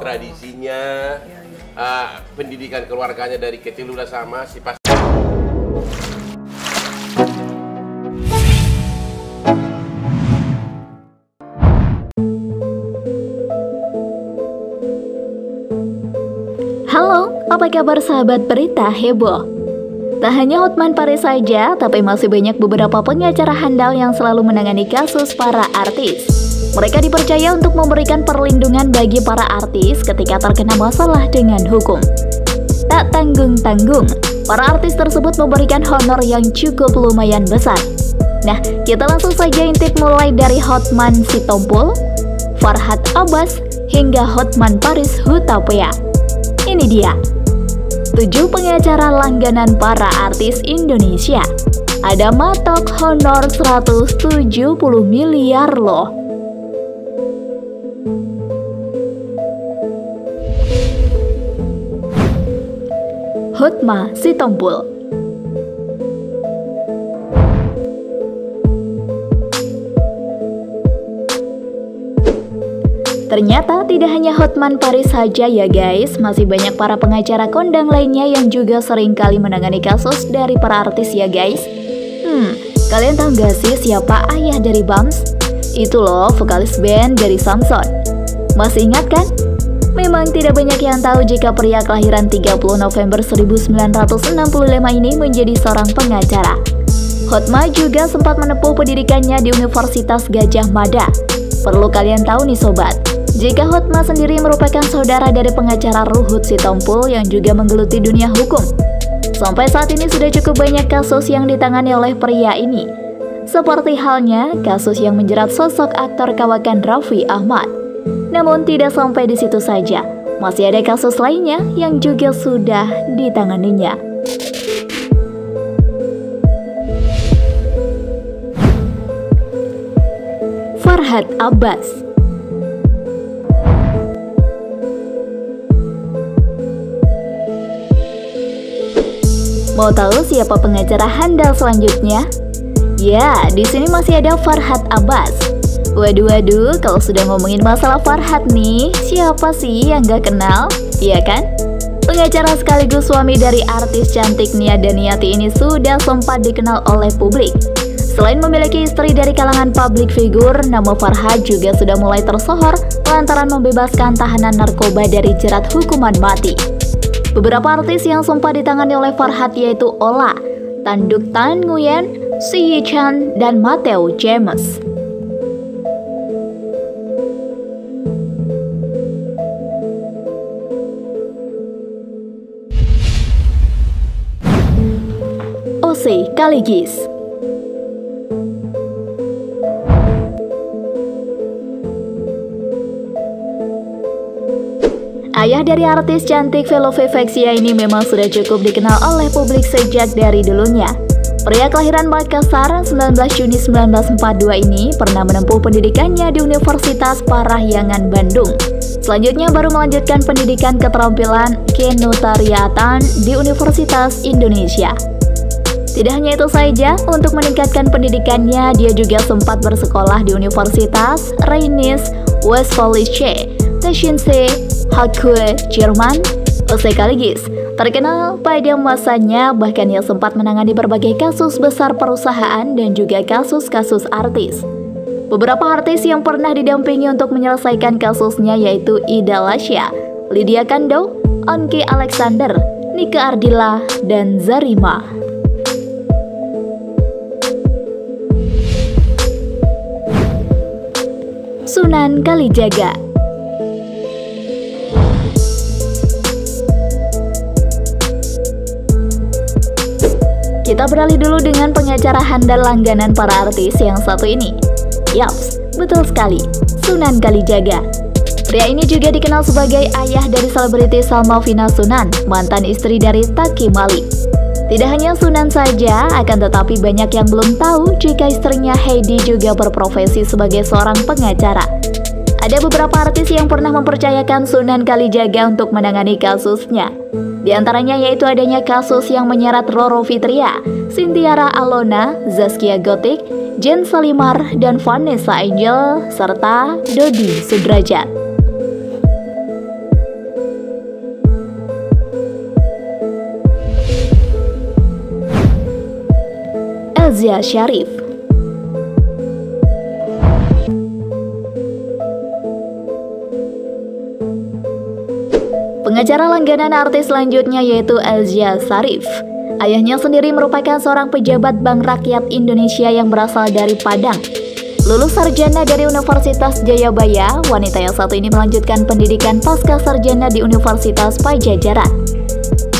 tradisinya, pendidikan keluarganya dari kecil udah sama, si pas. Halo, apa kabar sahabat berita heboh? Tak hanya Hotman Paris saja, tapi masih banyak beberapa pengacara handal yang selalu menangani kasus para artis. Mereka dipercaya untuk memberikan perlindungan bagi para artis ketika terkena masalah dengan hukum. Tak tanggung-tanggung, para artis tersebut memberikan honor yang cukup lumayan besar. Nah, kita langsung saja intip mulai dari Hotman Sitompul, Farhad Abbas, hingga Hotman Paris Hutapea. Ini dia 7 pengacara langganan para artis Indonesia. Ada matok honor 170 miliar loh. Hotma Sitompul. Ternyata tidak hanya Hotman Paris saja ya guys, masih banyak para pengacara kondang lainnya yang juga sering kali menangani kasus dari para artis ya guys. Kalian tahu gak sih siapa ayah dari Bams? Itu loh, vokalis band dari Samson. Masih ingat kan? Memang tidak banyak yang tahu jika pria kelahiran 30 November 1965 ini menjadi seorang pengacara. Hotma juga sempat menempuh pendidikannya di Universitas Gadjah Mada. Perlu kalian tahu nih sobat, jika Hotma sendiri merupakan saudara dari pengacara Ruhut Sitompul yang juga menggeluti dunia hukum. Sampai saat ini sudah cukup banyak kasus yang ditangani oleh pria ini. Seperti halnya kasus yang menjerat sosok aktor kawakan Raffi Ahmad. Namun tidak sampai di situ saja, masih ada kasus lainnya yang juga sudah ditanganinya. Farhad Abbas. Mau tahu siapa pengacara handal selanjutnya? Ya, di sini masih ada Farhad Abbas. Waduh, kalau sudah ngomongin masalah Farhad nih, siapa sih yang gak kenal? Iya kan? Pengacara sekaligus suami dari artis cantik Nia Daniati ini sudah sempat dikenal oleh publik. Selain memiliki istri dari kalangan publik figur, nama Farhad juga sudah mulai tersohor lantaran membebaskan tahanan narkoba dari jerat hukuman mati. Beberapa artis yang sempat ditangani oleh Farhad yaitu Ola, Tanduk Tan Nguyen, Si Yi Chan, dan Matthew James. Ose Kaligis. Ayah dari artis cantik Velove Vexia ini memang sudah cukup dikenal oleh publik sejak dari dulunya. Pria kelahiran Makassar 19 Juni 1942 ini pernah menempuh pendidikannya di Universitas Parahyangan Bandung. Selanjutnya baru melanjutkan pendidikan keterampilan kenotariatan di Universitas Indonesia. Tidak hanya itu saja, untuk meningkatkan pendidikannya, dia juga sempat bersekolah di Universitas Rheinisch Westfälische Technische Hochschule Jerman. Ose Kaligis terkenal pada masanya, bahkan ia sempat menangani berbagai kasus besar perusahaan dan juga kasus-kasus artis. Beberapa artis yang pernah didampingi untuk menyelesaikan kasusnya yaitu Ida Lasya, Lydia Kandou, Onky Alexander, Nika Ardila, dan Zarima. Sunan Kalijaga. Kita beralih dulu dengan pengacara handal langganan para artis yang satu ini. Yaps, betul sekali, Sunan Kalijaga. Pria ini juga dikenal sebagai ayah dari selebriti Salma Sunan, mantan istri dari Taki Malik. Tidak hanya Sunan saja, akan tetapi banyak yang belum tahu jika istrinya Heidi juga berprofesi sebagai seorang pengacara. Ada beberapa artis yang pernah mempercayakan Sunan Kalijaga untuk menangani kasusnya. Di antaranya yaitu adanya kasus yang menyeret Roro Fitria, Sintiara Alona, Zaskia Gotik, Jen Salimar, dan Vanessa Angel, serta Dodi Sudrajat. Elzia Sharif. Pengacara langganan artis selanjutnya yaitu Elzia Sharif. Ayahnya sendiri merupakan seorang pejabat Bank Rakyat Indonesia yang berasal dari Padang. Lulus sarjana dari Universitas Jayabaya, wanita yang satu ini melanjutkan pendidikan pasca sarjana di Universitas Pajajaran.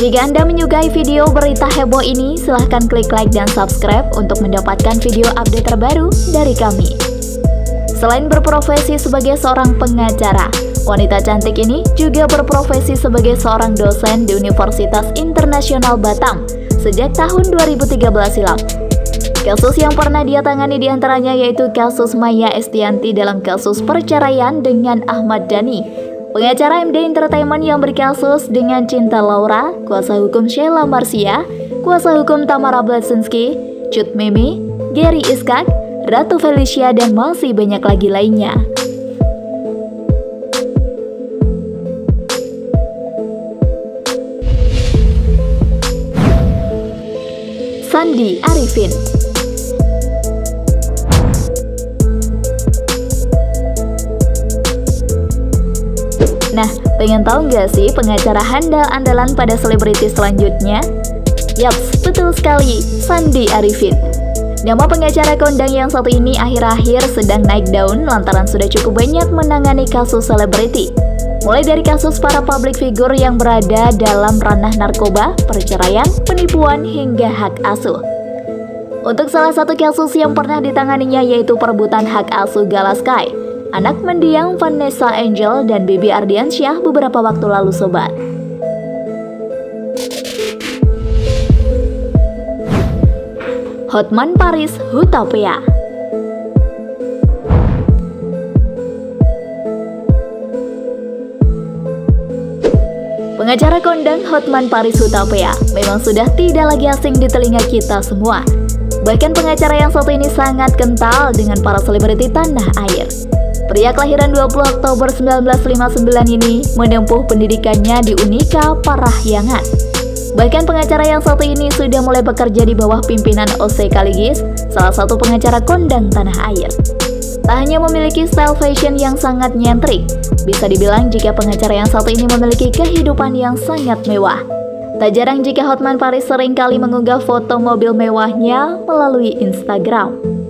Jika Anda menyukai video berita heboh ini, silahkan klik like dan subscribe untuk mendapatkan video update terbaru dari kami. Selain berprofesi sebagai seorang pengacara, wanita cantik ini juga berprofesi sebagai seorang dosen di Universitas Internasional Batam sejak tahun 2013 silam. Kasus yang pernah dia tangani diantaranya yaitu kasus Maya Estianti dalam kasus perceraian dengan Ahmad Dhani, pengacara MD Entertainment yang berkasus dengan Cinta Laura, kuasa hukum Sheila Marcia, kuasa hukum Tamara Bleszynsky, Cut Meme, Gary Iskak, Ratu Felicia, dan masih banyak lagi lainnya. Sandi Arifin. Nah, pengen tahu nggak sih pengacara handal andalan pada selebriti selanjutnya? Yaps, betul sekali, Sandi Arifin. Nama pengacara kondang yang satu ini akhir-akhir sedang naik daun lantaran sudah cukup banyak menangani kasus selebriti. Mulai dari kasus para public figure yang berada dalam ranah narkoba, perceraian, penipuan, hingga hak asuh. Untuk salah satu kasus yang pernah ditanganinya yaitu perebutan hak asuh Gala Sky, anak mendiang Vanessa Angel dan Bibi Ardiansyah beberapa waktu lalu sobat. Hotman Paris Hutapea. Pengacara kondang Hotman Paris Hutapea memang sudah tidak lagi asing di telinga kita semua. Bahkan pengacara yang satu ini sangat kental dengan para selebriti tanah air. Pria kelahiran 20 Oktober 1959 ini menempuh pendidikannya di Unika Parahyangan. Bahkan pengacara yang satu ini sudah mulai bekerja di bawah pimpinan O.C. Kaligis, salah satu pengacara kondang tanah air. Tak hanya memiliki style fashion yang sangat nyentrik, bisa dibilang jika pengacara yang satu ini memiliki kehidupan yang sangat mewah. Tak jarang jika Hotman Paris seringkali mengunggah foto mobil mewahnya melalui Instagram.